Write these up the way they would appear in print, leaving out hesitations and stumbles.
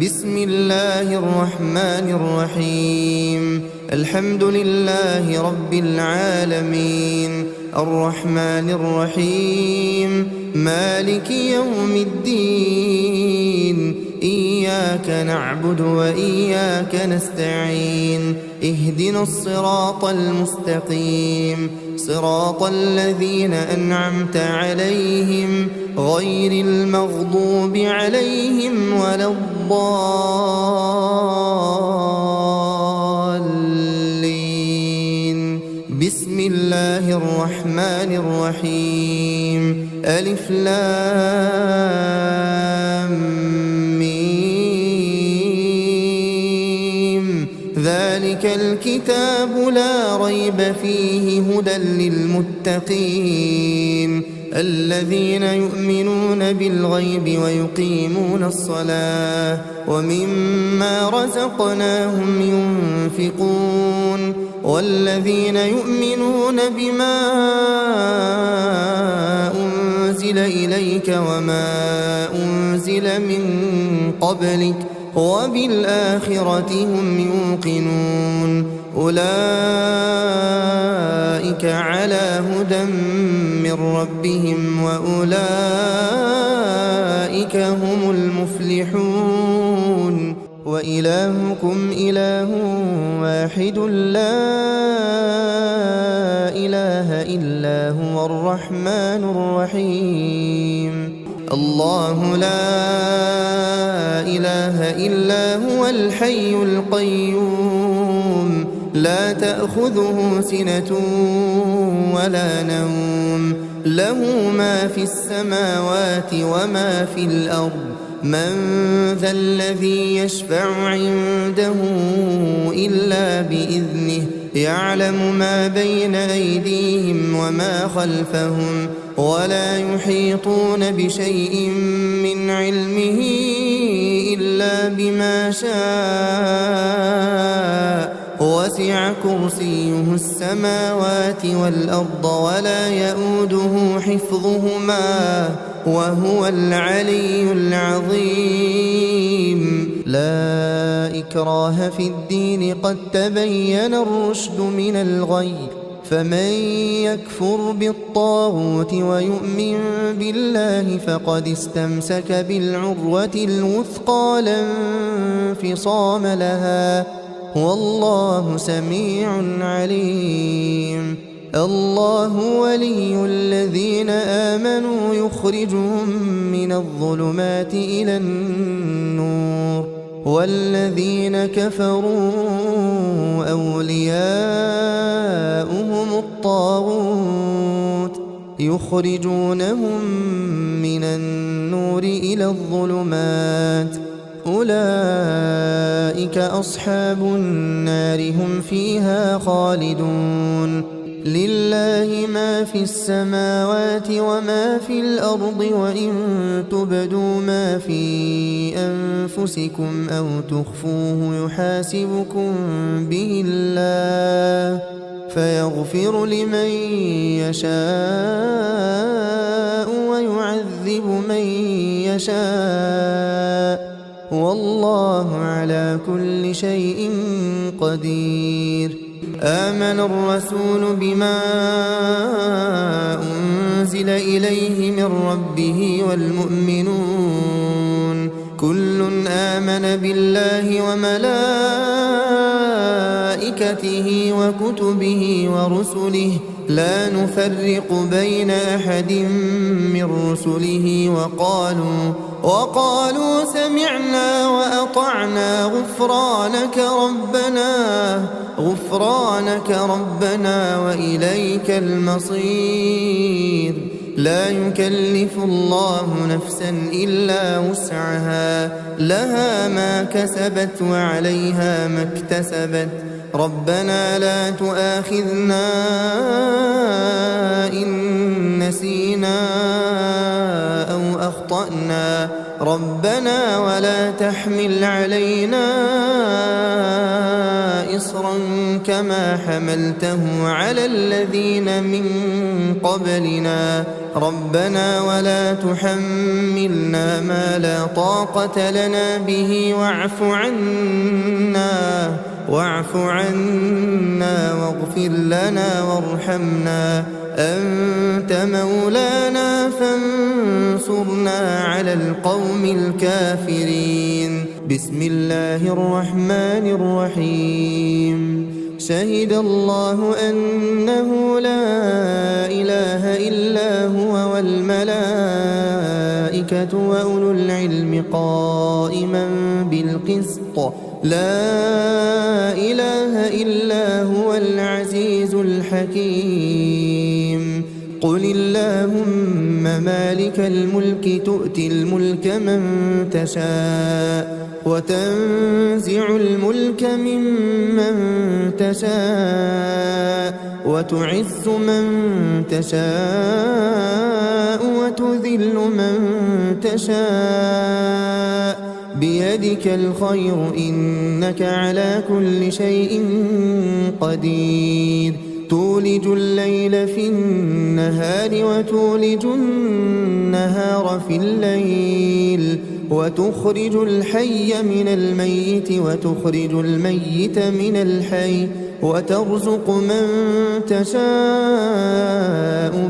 بسم الله الرحمن الرحيم الحمد لله رب العالمين الرحمن الرحيم مالك يوم الدين إياك نعبد وإياك نستعين اهدنا الصراط المستقيم صراط الذين أنعمت عليهم غير المغضوب عليهم ولا الضالين بسم الله الرحمن الرحيم ألف لام ذلك الكتاب لا ريب فيه هدى للمتقين الذين يؤمنون بالغيب ويقيمون الصلاة ومما رزقناهم ينفقون والذين يؤمنون بما أنزل إليك وما أنزل من قبلك وبالآخرة هم يوقنون أولئك على هدى من ربهم وأولئك هم المفلحون وإلهكم إله واحد لا إله إلا هو الرحمن الرحيم الله لا إله إلا هو الحي القيوم لا تأخذه سنة ولا نوم له ما في السماوات وما في الأرض من ذا الذي يشفع عنده إلا بإذنه يعلم ما بين أيديهم وما خلفهم ولا يحيطون بشيء من علمه إلا بما شاء وسع كرسيه السماوات والأرض ولا يؤوده حفظهما وهو العلي العظيم لا إكراه في الدين قد تبين الرشد من الغي فمن يكفر بالطاغوت ويؤمن بالله فقد استمسك بالعروة الوثقى لا انفصام لها والله سميع عليم الله ولي الذين آمنوا يخرجهم من الظلمات إلى النور والذين كفروا أولياؤهم الطاغوت يخرجونهم من النور إلى الظلمات أولئك أصحاب النار هم فيها خالدون لله ما في السماوات وما في الأرض وإن تبدوا ما في أنفسكم أو تخفوه يحاسبكم به الله فيغفر لمن يشاء ويعذب من يشاء والله على كل شيء قدير آمن الرسول بما أنزل إليه من ربه والمؤمنون كل آمن بالله وملائكته وكتبه ورسله لا نفرق بين أحد من رسله وقالوا سمعنا وأطعنا غفرانك ربنا وإليك المصير لا يكلف الله نفسا إلا وسعها لها ما كسبت وعليها ما اكتسبت ربنا لا تؤاخذنا إن نسينا أو أخطأنا ربنا ولا تحمل علينا إصرا كما حملته على الذين من قبلنا ربنا ولا تحملنا ما لا طاقة لنا به واعف عنا واغفر لنا وارحمنا أنت مولانا فانصرنا على القوم الكافرين. بسم الله الرحمن الرحيم. شهد الله أنه لا إله إلا هو والملائكة وأولو العلم قائما بالقسط لا إله إلا هو العزيز الحكيم. قل اللهم مالك الملك تؤتي الملك من تشاء وتنزع الملك ممن تشاء وتعز من تشاء وتذل من تشاء بيدك الخير إنك على كل شيء قدير. تولج الليل في النهار وتولج النهار في الليل وتخرج الحي من الميت وتخرج الميت من الحي وترزق من تشاء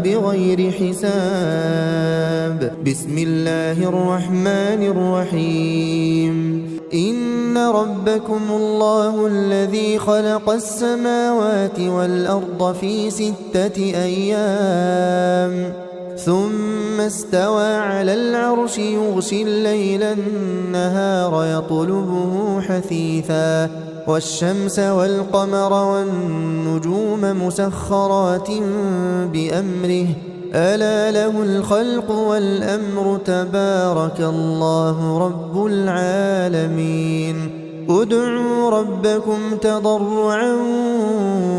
بغير حساب. بسم الله الرحمن الرحيم. إن ربكم الله الذي خلق السماوات والأرض في 6 أيام ثم استوى على العرش يغشي الليل النهار يطلبه حثيثا والشمس والقمر والنجوم مسخرات بأمره ألا له الخلق والأمر تبارك الله رب العالمين. ادعوا ربكم تضرعا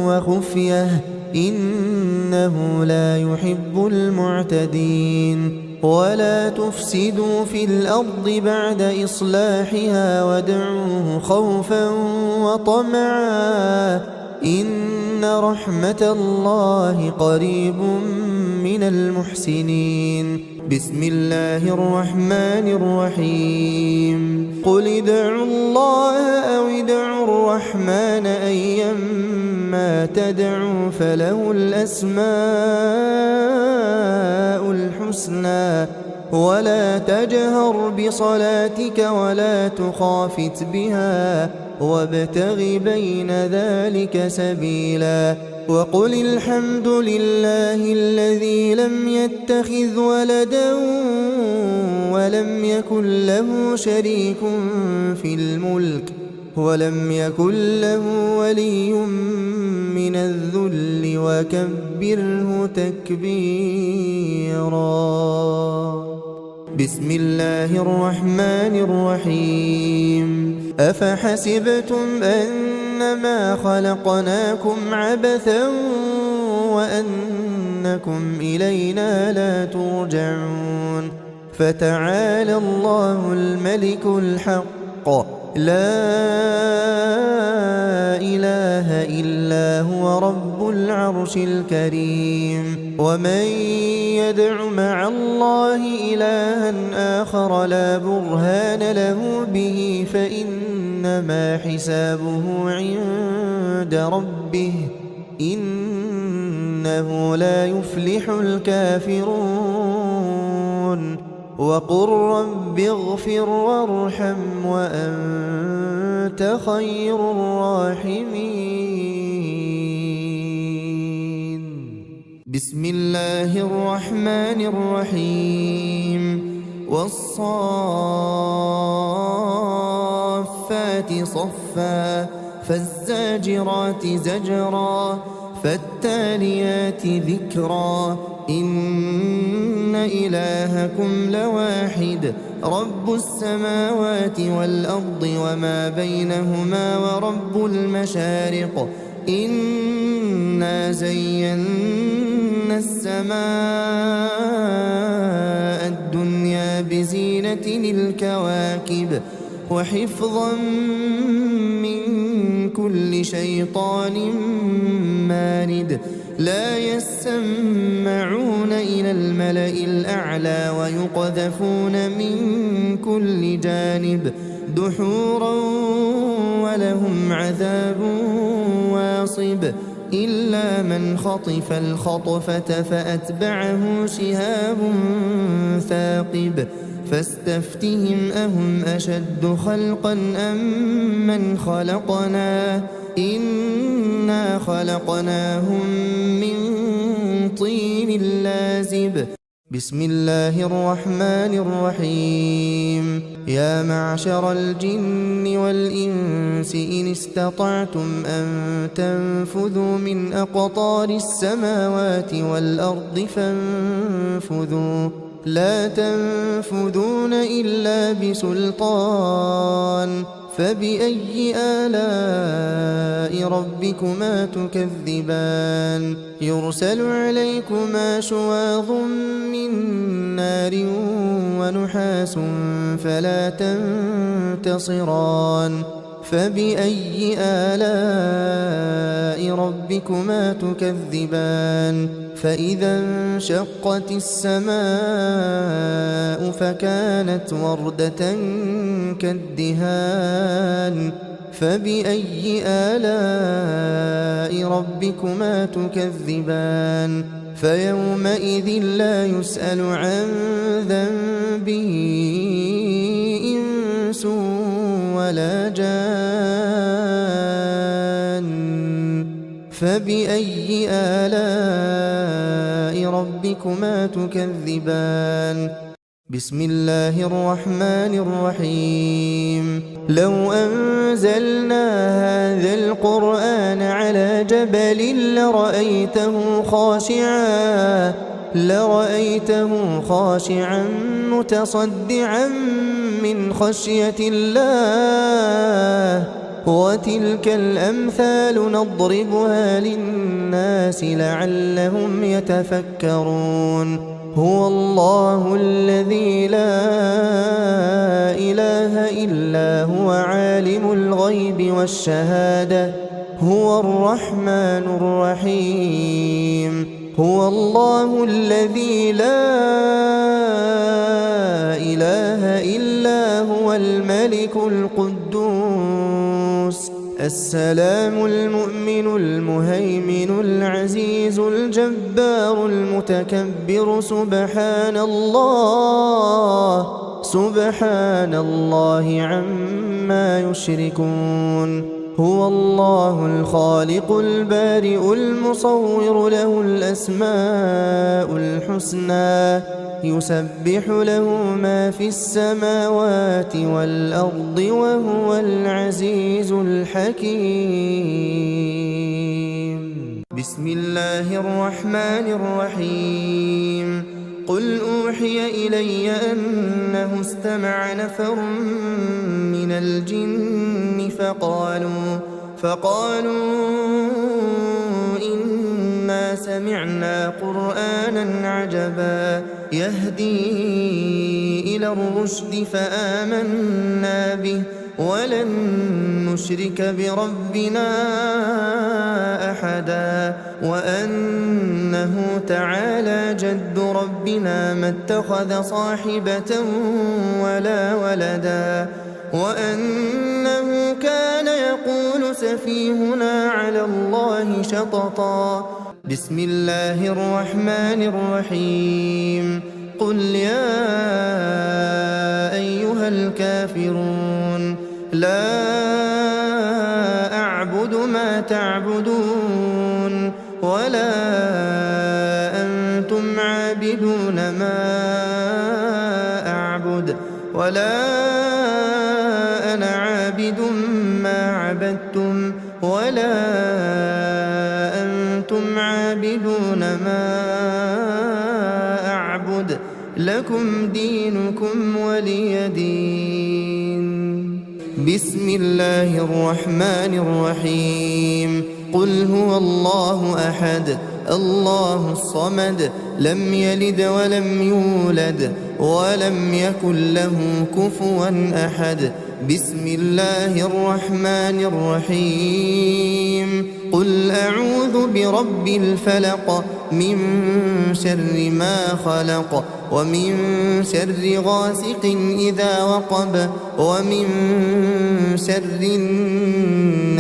وخفية إنه لا يحب المعتدين. ولا تفسدوا في الأرض بعد إصلاحها وادعوه خوفا وطمعا إن رحمة الله قريب من المحسنين. بسم الله الرحمن الرحيم. قل ادعوا الله أو ادعوا الرحمن أيما تدعوا فله الأسماء الحسنى ولا تجهر بصلاتك ولا تخافت بها وابتغ بين ذلك سبيلا. وقل الحمد لله الذي لم يتخذ ولدا ولم يكن له شريك في الملك ولم يكن له ولي من الذل وكبره تكبيرا. بسم الله الرحمن الرحيم. أفحسبتم أنما خلقناكم عبثا وأنكم إلينا لا ترجعون فتعالى الله الملك الحق لا إله إلا هو رب العرش الكريم. ومن يدع مع الله إلها آخر لا برهان له به فإنما حسابه عند ربه إنه لا يفلح الكافرون. وقل رب اغفر وارحم وأنت خير الراحمين. بسم الله الرحمن الرحيم. والصافات صفا فالزاجرات زجرا فالتاليات ذكرا إن إلهكم لواحد رب السماوات والأرض وما بينهما ورب المشارق إنا زينا السماء الدنيا بزينة الكواكب وحفظا من كل شيطان مارد لا يسمعون إلى الملأ الأعلى ويقذفون من كل جانب دحورا ولهم عذاب واصب إلا من خطف الخطفة فأتبعه شهاب ثاقب فاستفتهم أهم أشد خلقا أم من خلقنا إنا خلقناهم من طين لازب بسم الله الرحمن الرحيم يا معشر الجن والإنس إن استطعتم أن تنفذوا من أقطار السماوات والأرض فانفذوا لا تنفذون إلا بسلطان فبأي آلاء ربكما تكذبان يرسل عليكما شواظ من نار ونحاس فلا تنتصران فبأي آلاء ربكما تكذبان فإذا انشقت السماء فكانت وردة كالدهان فبأي آلاء ربكما تكذبان فيومئذ لا يسأل عن ذنبه إنس ولا جان فبأي آلاء ربكما تكذبان بسم الله الرحمن الرحيم لو أنزلنا هذا القرآن على جبل لرأيته خاشعا متصدعا من خشية الله وتلك الأمثال نضربها للناس لعلهم يتفكرون هو الله الذي لا إله إلا هو عالم الغيب والشهادة هو الرحمن الرحيم هو الله الذي لا إله إلا هو الملك القدوس السلام المؤمن المهيمن العزيز الجبار المتكبر سبحان الله عما يشركون هو الله الخالق البارئ المصور له الأسماء الحسنى يسبح له ما في السماوات والأرض وهو العزيز الحكيم بسم الله الرحمن الرحيم قل أوحي إلي أنه استمع نفر من الجن فقالوا إنا سمعنا قرآنا عجبا يهدي إلى الرشد فآمنا به ولن نشرك بربنا أحدا وأنه تعالى جد ربنا ما اتخذ صاحبة ولا ولدا وأنه كان يقول سفيهنا على الله شططا بسم الله الرحمن الرحيم قل يا أيها الكافرون لا أعبد ما تعبدون ولا أنتم عابدون ما أعبد ولا أنا عابد ما عبدتم ولا أنتم عابدون ما أعبد لكم دينكم ولي دين بسم الله الرحمن الرحيم قل هو الله أحد الله الصمد لم يلد ولم يولد ولم يكن له كفوا أحد. بسم الله الرحمن الرحيم قل أعوذ برب الفلق من شر ما خلق ومن شر غاسق إذا وقب ومن شر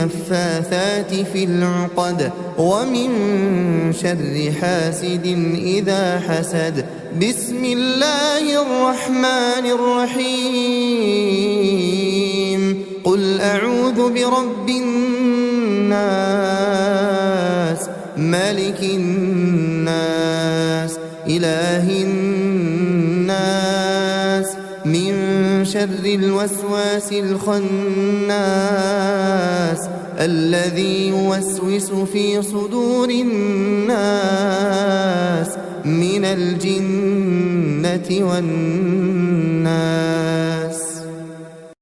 النفاثات في العقد ومن شر حاسد إذا حسد. بسم الله الرحمن الرحيم قل أعوذ برب الناس ملك الناس إله الناس من شر الوسواس الخناس الذي يوسوس في صدور الناس من الجنة والناس.